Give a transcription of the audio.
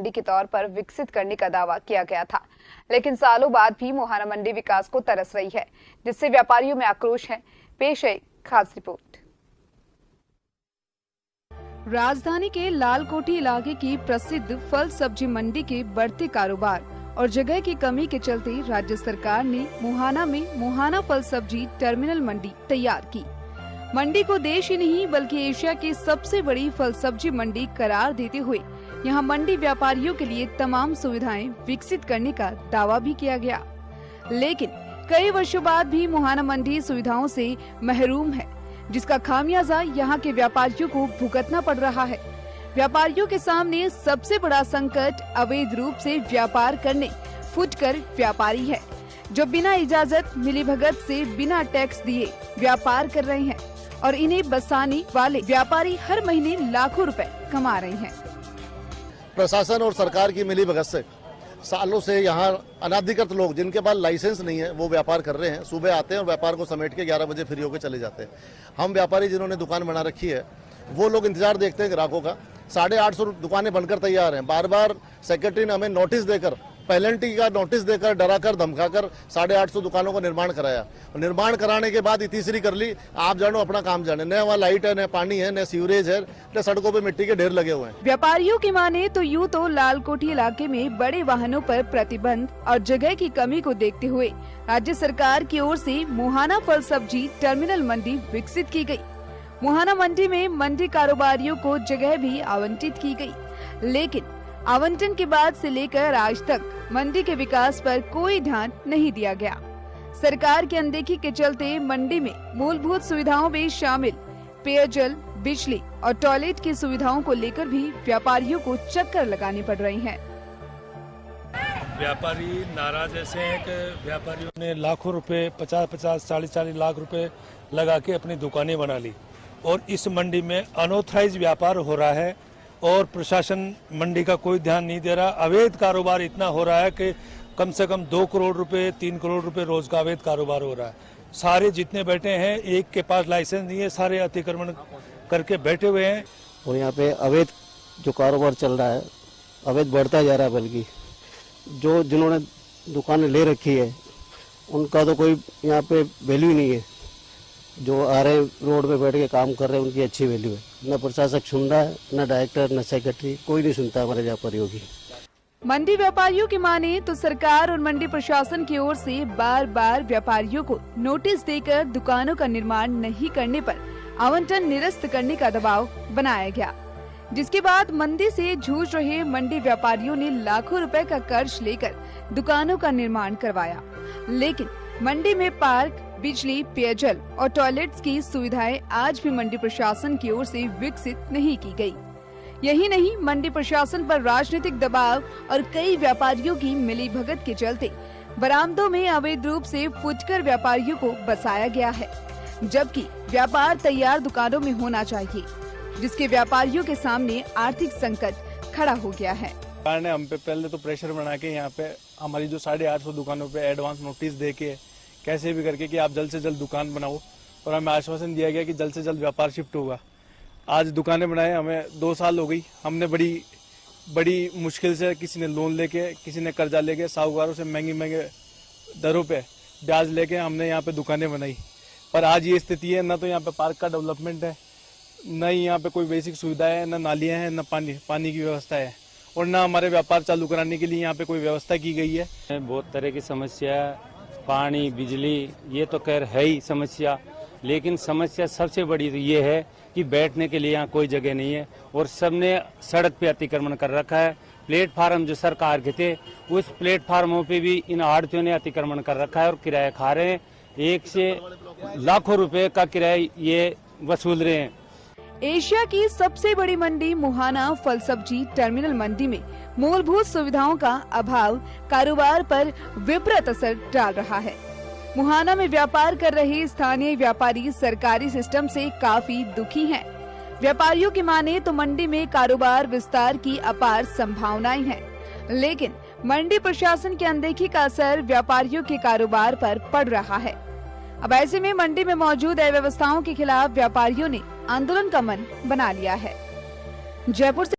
मंडी के तौर पर विकसित करने का दावा किया गया था, लेकिन सालों बाद भी मुहाना मंडी विकास को तरस रही है, जिससे व्यापारियों में आक्रोश है। पेश है खास रिपोर्ट। राजधानी के लालकोठी इलाके की प्रसिद्ध फल सब्जी मंडी के बढ़ते कारोबार और जगह की कमी के चलते राज्य सरकार ने मुहाना में मुहाना फल सब्जी टर्मिनल मंडी तैयार की। मंडी को देश ही नहीं बल्कि एशिया की सबसे बड़ी फल सब्जी मंडी करार देते हुए यहां मंडी व्यापारियों के लिए तमाम सुविधाएं विकसित करने का दावा भी किया गया, लेकिन कई वर्षों बाद भी मुहाना मंडी सुविधाओं से महरूम है, जिसका खामियाजा यहां के व्यापारियों को भुगतना पड़ रहा है। व्यापारियों के सामने सबसे बड़ा संकट अवैध रूप से व्यापार करने फुटकर व्यापारी है, जो बिना इजाजत मिलीभगत से बिना टैक्स दिए व्यापार कर रहे हैं और इन्हें बसाने वाले व्यापारी हर महीने लाखों रुपए कमा रहे हैं। प्रशासन और सरकार की मिलीभगत से सालों से यहाँ अनाधिकृत लोग जिनके पास लाइसेंस नहीं है वो व्यापार कर रहे हैं। सुबह आते हैं और व्यापार को समेट के 11 बजे फ्री होकर चले जाते हैं। हम व्यापारी जिन्होंने दुकान बना रखी है वो लोग इंतजार देखते हैं ग्राहकों का। 850 दुकानें बनकर तैयार हैं। बार बार सेक्रेटरी ने हमें नोटिस देकर, पेनल्टी का नोटिस देकर, डराकर धमकाकर 850 दुकानों का निर्माण कराया। निर्माण कराने के बाद तीसरी कर ली, आप जानो अपना काम जाने। न वहाँ लाइट है, न पानी है, न सीवरेज है, न सड़कों पे मिट्टी के ढेर लगे हुए हैं। व्यापारियों की माने तो यूँ तो लालकोठी इलाके में बड़े वाहनों पर प्रतिबंध और जगह की कमी को देखते हुए राज्य सरकार की ओर से मुहाना फल सब्जी टर्मिनल मंडी विकसित की गयी। मुहाना मंडी में मंडी कारोबारियों को जगह भी आवंटित की गई, लेकिन आवंटन के बाद से लेकर आज तक मंडी के विकास पर कोई ध्यान नहीं दिया गया। सरकार की अनदेखी के चलते मंडी में मूलभूत सुविधाओं में शामिल पेयजल, बिजली और टॉयलेट की सुविधाओं को लेकर भी व्यापारियों को चक्कर लगाने पड़ रहे हैं। व्यापारी नाराज ऐसे हैं कि व्यापारियों ने लाखों रुपए 50-50, 40-40 लाख रुपए लगा के अपनी दुकानें बना ली और इस मंडी में अनऑथराइज व्यापार हो रहा है और प्रशासन मंडी का कोई ध्यान नहीं दे रहा। अवैध कारोबार इतना हो रहा है कि कम से कम 2 करोड़ रुपए, 3 करोड़ रुपए रोज का अवैध कारोबार हो रहा है। सारे जितने बैठे हैं, एक के पास लाइसेंस नहीं है, सारे अतिक्रमण करके बैठे हुए हैं और यहाँ पे अवैध जो कारोबार चल रहा है, अवैध बढ़ता जा रहा है। बल्कि जो जिन्होंने दुकानें ले रखी है उनका तो कोई यहाँ पे वैल्यू नहीं है। जो आ रहे रोड पे बैठ के काम कर रहे हैं उनकी अच्छी वैल्यू है। न प्रशासक सुन रहा है, न डायरेक्टर, न सेक्रेटरी, कोई नहीं सुनता हमारे व्यापारियों की। मंडी व्यापारियों की माने तो सरकार और मंडी प्रशासन की ओर से बार बार व्यापारियों को नोटिस देकर दुकानों का निर्माण नहीं करने पर आवंटन निरस्त करने का दबाव बनाया गया, जिसके बाद मंदी से जूझ रहे मंडी व्यापारियों ने लाखों रुपए का कर्ज लेकर दुकानों का निर्माण करवाया, लेकिन मंडी में पार्क, बिजली, पेयजल और टॉयलेट्स की सुविधाएं आज भी मंडी प्रशासन की ओर से विकसित नहीं की गई। यही नहीं, मंडी प्रशासन पर राजनीतिक दबाव और कई व्यापारियों की मिलीभगत के चलते बरामदों में अवैध रूप से फुटकर व्यापारियों को बसाया गया है, जबकि व्यापार तैयार दुकानों में होना चाहिए, जिसके व्यापारियों के सामने आर्थिक संकट खड़ा हो गया है। सरकार ने हम पे पहले तो प्रेशर बना के यहाँ पे हमारी जो 850 दुकानों पे एडवांस नोटिस दे के कैसे भी करके कि आप जल्द से जल्द दुकान बनाओ, और हमें आश्वासन दिया गया कि जल्द से जल्द व्यापार शिफ्ट होगा। आज दुकानें बनाए हमें 2 साल हो गई। हमने बड़ी मुश्किल से, किसी ने लोन लेके, किसी ने कर्जा लेके, साहूकारों से महंगे दरों पे ब्याज लेके हमने यहाँ पे दुकानें बनाई। पर आज ये स्थिति है, न तो यहाँ पे पार्क का डेवलपमेंट है, न ही यहाँ पे कोई बेसिक सुविधा है, न नालियाँ हैं, न पानी की व्यवस्था है, और न हमारे व्यापार चालू कराने के लिए यहाँ पे कोई व्यवस्था की गई है। बहुत तरह की समस्या, पानी, बिजली, ये तो खैर है ही समस्या, लेकिन समस्या सबसे बड़ी तो ये है कि बैठने के लिए यहाँ कोई जगह नहीं है और सबने सड़क पे अतिक्रमण कर रखा है। प्लेटफार्म जो सरकार के थे, उस प्लेटफार्मों पे भी इन आड़तियों ने अतिक्रमण कर रखा है और किराया खा रहे हैं। 1 से लाखों रुपए का किराया ये वसूल रहे हैं। एशिया की सबसे बड़ी मंडी मुहाना फल सब्जी टर्मिनल मंडी में मूलभूत सुविधाओं का अभाव कारोबार पर विपरीत असर डाल रहा है। मुहाना में व्यापार कर रहे स्थानीय व्यापारी सरकारी सिस्टम से काफी दुखी हैं। व्यापारियों की माने तो मंडी में कारोबार विस्तार की अपार संभावनाएं हैं, लेकिन मंडी प्रशासन की अनदेखी का असर व्यापारियों के कारोबार पर पड़ रहा है। अब ऐसे में मंडी में मौजूद अव्यवस्थाओं के खिलाफ व्यापारियों ने आंदोलन का मन बना लिया है। जयपुर से